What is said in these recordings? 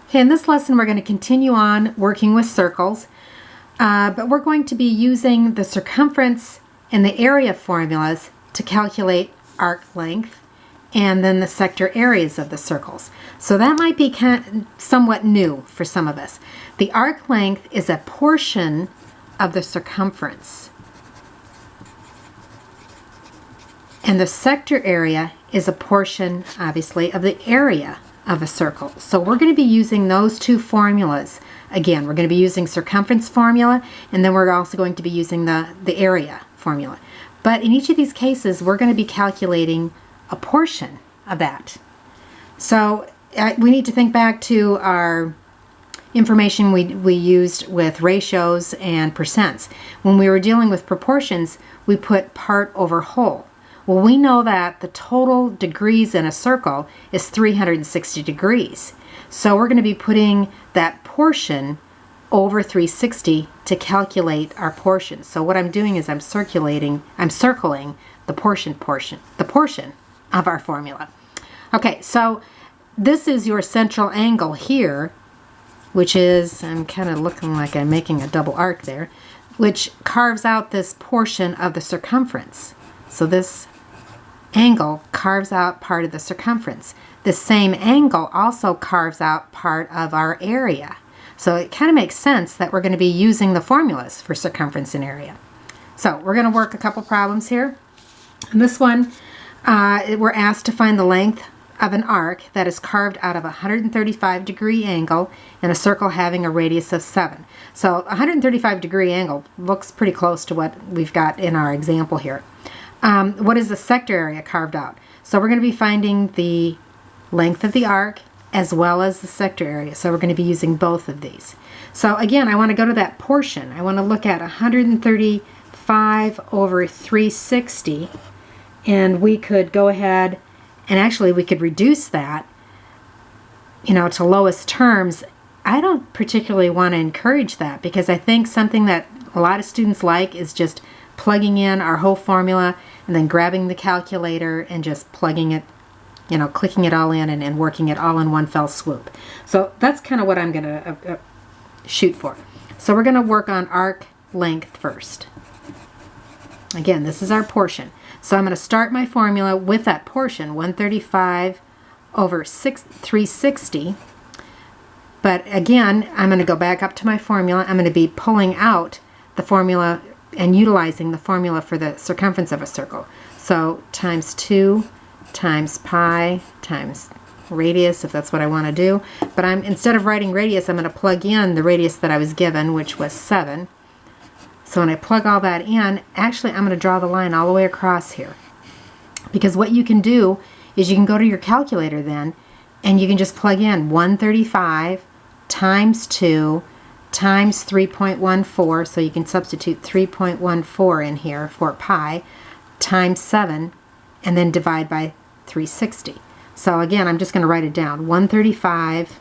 Okay, in this lesson we're going to continue on working with circles, but we're going to be using the circumference and the area formulas to calculate arc length and then the sector areas of the circles. So that might be somewhat new for some of us. The arc length is a portion of the circumference, and the sector area is a portion, obviously, of the area of a circle. So we're going to be using those two formulas. Again, we're going to be using circumference formula, and then we're also going to be using the area formula. But in each of these cases, we're going to be calculating a portion of that. So we need to think back to our information we used with ratios and percents. When we were dealing with proportions, we put part over whole. Well, we know that the total degrees in a circle is 360 degrees. So we're going to be putting that portion over 360 to calculate our portion. So what I'm doing is I'm circling the portion of our formula. Okay, so this is your central angle here, which is, I'm kind of looking like I'm making a double arc there, which carves out this portion of the circumference. So this angle carves out part of the circumference. The same angle also carves out part of our area. So it kind of makes sense that we're going to be using the formulas for circumference and area. So we're going to work a couple problems here. In this one, we're asked to find the length of an arc that is carved out of a 135 degree angle in a circle having a radius of 7. So a 135 degree angle looks pretty close to what we've got in our example here. What is the sector area carved out? So we're going to be finding the length of the arc as well as the sector area. So we're going to be using both of these. So again, I want to go to that portion. I want to look at 135 over 360, and we could go ahead and actually we could reduce that, to lowest terms. I don't particularly want to encourage that, because I think something that a lot of students like is just plugging in our whole formula and then grabbing the calculator and just plugging it, clicking it all in and working it all in one fell swoop. So that's kind of what I'm going to shoot for. So we're going to work on arc length first. Again, this is our portion. So I'm going to start my formula with that portion, 135 over 360. But again, I'm going to go back up to my formula. I'm going to be pulling out the formula and utilizing the formula for the circumference of a circle. So times 2 times pi times radius, if that's what I want to do. But instead of writing radius, I'm going to plug in the radius that I was given, which was 7. So when I plug all that in, actually I'm going to draw the line all the way across here. Because what you can do is you can go to your calculator then, and you can just plug in 135 times 2 times 3.14, so you can substitute 3.14 in here for pi, times 7, and then divide by 360. So again, I'm just going to write it down. 135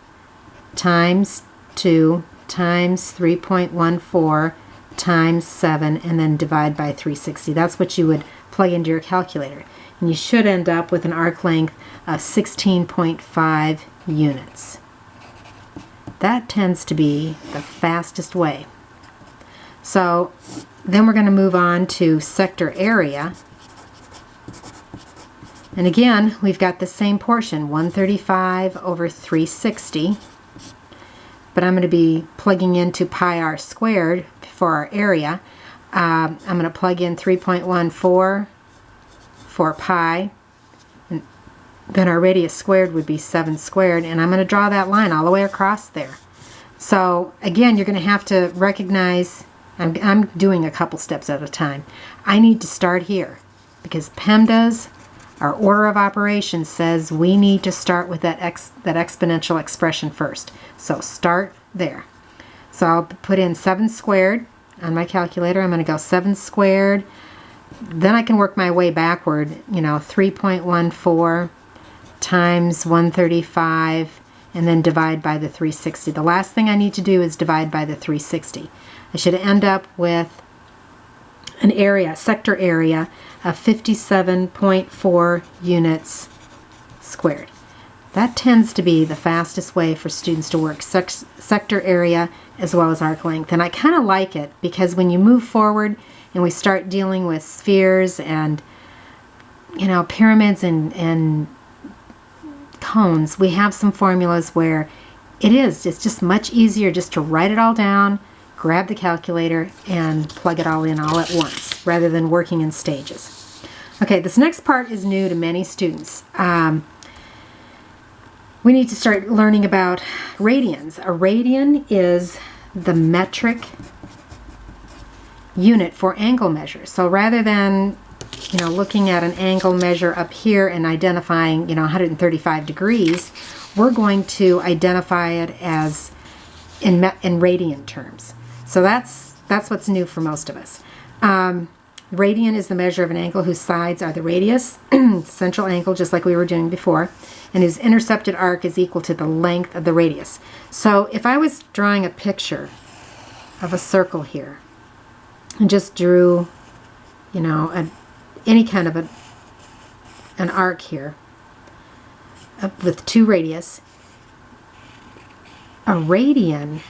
times 2 times 3.14 times 7, and then divide by 360. That's what you would plug into your calculator. And you should end up with an arc length of 16.5 units. That tends to be the fastest way. So then we're going to move on to sector area. And again, we've got the same portion, 135 over 360. But I'm going to be plugging into pi r squared for our area. I'm going to plug in 3.14 for pi. Then our radius squared would be 7 squared, and I'm going to draw that line all the way across there. So again, you're going to have to recognize, I'm doing a couple steps at a time. I need to start here because PEMDAS, our order of operations, says we need to start with that exponential expression first. So start there. So I'll put in 7 squared on my calculator. I'm going to go 7 squared. Then I can work my way backward, 3.14 times 135, and then divide by the 360. The last thing I need to do is divide by the 360. I should end up with an area, sector area, of 57.4 units squared. That tends to be the fastest way for students to work sector area as well as arc length. And I kind of like it because when you move forward and we start dealing with spheres and, you know, pyramids and cones, we have some formulas where it's just much easier just to write it all down, grab the calculator, and plug it all in all at once rather than working in stages. Okay, this next part is new to many students. We need to start learning about radians. A radian is the metric unit for angle measure. So rather than, you know, looking at an angle measure up here and identifying, you know, 135 degrees, we're going to identify it as in radian terms. So that's what's new for most of us. Radian is the measure of an angle whose sides are the radius, central angle, just like we were doing before, and whose intercepted arc is equal to the length of the radius. So if I was drawing a picture of a circle here and just drew, you know, any kind of an arc here with two radius, a radian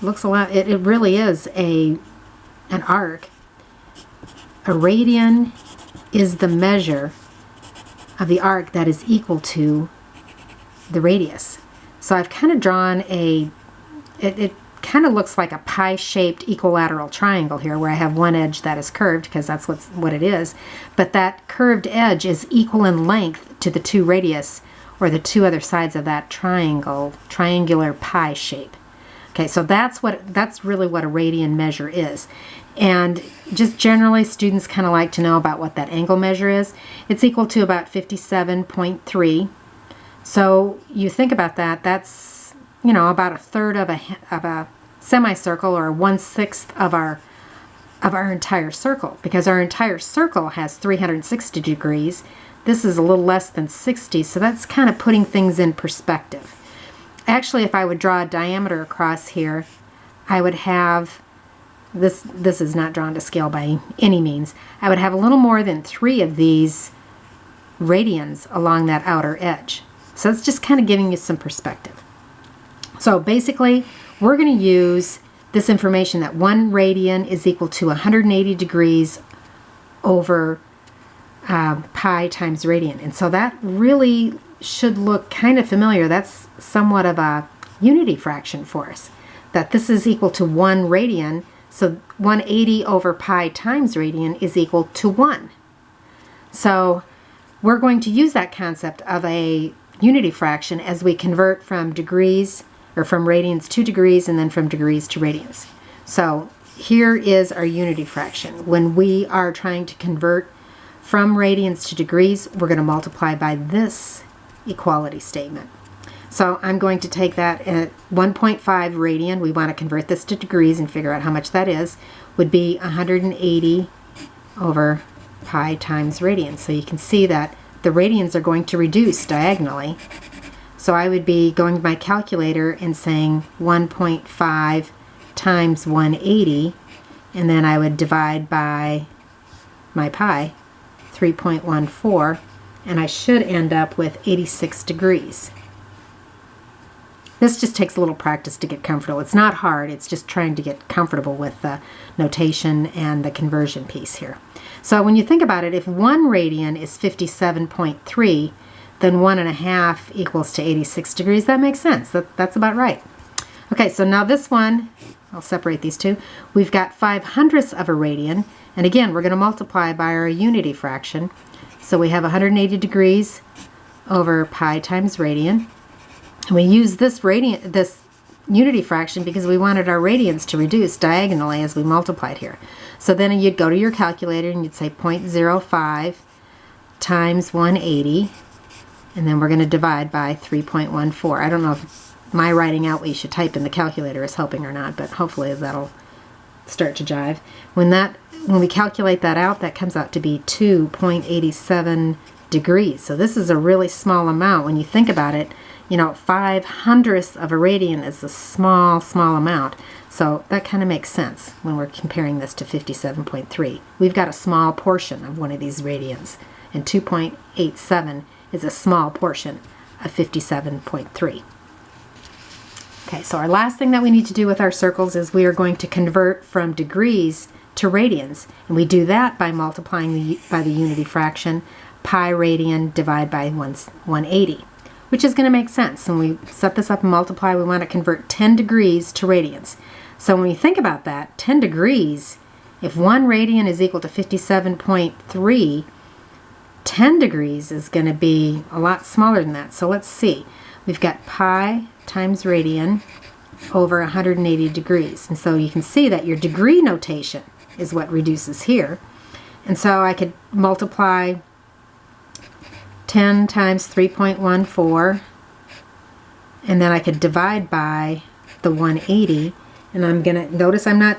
looks a lot, it really is an arc. A radian is the measure of the arc that is equal to the radius. So I've kind of drawn it kind of looks like a pie-shaped equilateral triangle here where I have one edge that is curved because that's what it is, but that curved edge is equal in length to the two radius or the two other sides of that triangular pie shape. Okay, so that's really what a radian measure is. And just generally, students kind of like to know about what that angle measure is. It's equal to about 57.3. So you think about that, that's, you know, about a third of a semicircle, or 1/6 of our entire circle, because our entire circle has 360 degrees. This is a little less than 60, so that's kind of putting things in perspective. Actually, if I would draw a diameter across here, I would have this is not drawn to scale by any means. I would have a little more than 3 of these radians along that outer edge. So it's just kind of giving you some perspective. So basically, we're going to use this information that 1 radian is equal to 180 degrees over pi times radian. And so that really should look kind of familiar. That's somewhat of a unity fraction for us, that this is equal to 1 radian. So 180 over pi times radian is equal to 1. So we're going to use that concept of a unity fraction as we convert from degrees, or from radians to degrees, and then from degrees to radians. So here is our unity fraction. When we are trying to convert from radians to degrees, we're going to multiply by this equality statement. So I'm going to take that at 1.5 radian. We want to convert this to degrees and figure out how much that is. Would be 180 over pi times radian. So you can see that the radians are going to reduce diagonally. So I would be going to my calculator and saying 1.5 times 180, and then I would divide by my pi, 3.14, and I should end up with 86 degrees. This just takes a little practice to get comfortable. It's not hard, it's just trying to get comfortable with the notation and the conversion piece here. So when you think about it, if 1 radian is 57.3, then 1.5 equals to 86 degrees. That makes sense. That's about right. Okay, so now this one, I'll separate these two. We've got 5/100ths of a radian, and again, we're going to multiply by our unity fraction. So we have 180 degrees over pi times radian. And we use this unity fraction because we wanted our radians to reduce diagonally as we multiplied here. So then you'd go to your calculator and you'd say 0.05 times 180, and then we're going to divide by 3.14. I don't know if my writing out what you should type in the calculator is helping or not, but hopefully that'll start to jive. When we calculate that out, that comes out to be 2.87 degrees. So this is a really small amount. When you think about it, you know, 5/100ths of a radian is a small amount. So that kind of makes sense when we're comparing this to 57.3. We've got a small portion of one of these radians, and 2.87 is a small portion of 57.3. Okay, so our last thing that we need to do with our circles is we are going to convert from degrees to radians. And we do that by multiplying by the unity fraction, pi radian divided by 180, which is going to make sense. When we set this up and multiply, we want to convert 10 degrees to radians. So when you think about that, 10 degrees, if 1 radian is equal to 57.3, 10 degrees is going to be a lot smaller than that. So let's see. We've got pi times radian over 180 degrees. And so you can see that your degree notation is what reduces here. And so I could multiply 10 times 3.14, and then I could divide by the 180, and I'm going to notice I'm not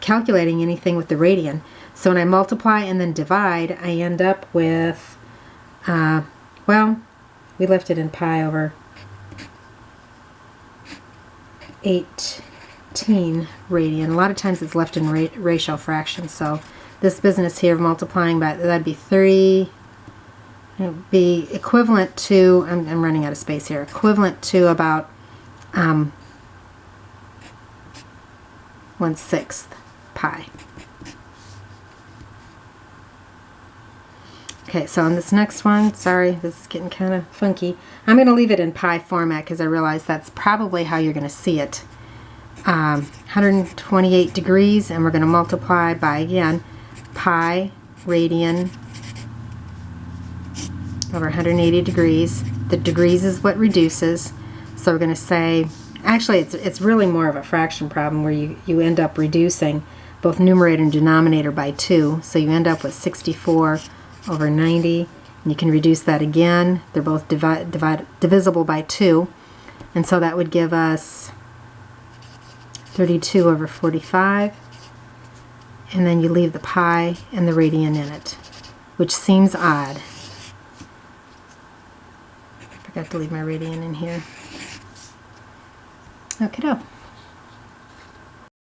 calculating anything with the radian. So when I multiply and then divide, I end up with, well, we left it in pi over 18 radian. A lot of times it's left in ratio fractions. So this business here of multiplying by, that'd be 3, it would be equivalent to, I'm running out of space here, equivalent to about 1/6 pi. Okay, so on this next one, sorry, this is getting kind of funky. I'm going to leave it in pi format because I realize that's probably how you're going to see it. 128 degrees, and we're going to multiply by, again, pi radian over 180 degrees. The degrees is what reduces. So we're going to say, actually it's really more of a fraction problem where you end up reducing both numerator and denominator by 2. So you end up with 64 over 90. And you can reduce that again. They're both divisible by 2. And so that would give us 32 over 45. And then you leave the pi and the radian in it, which seems odd. Forgot to leave my radian in here. Okay,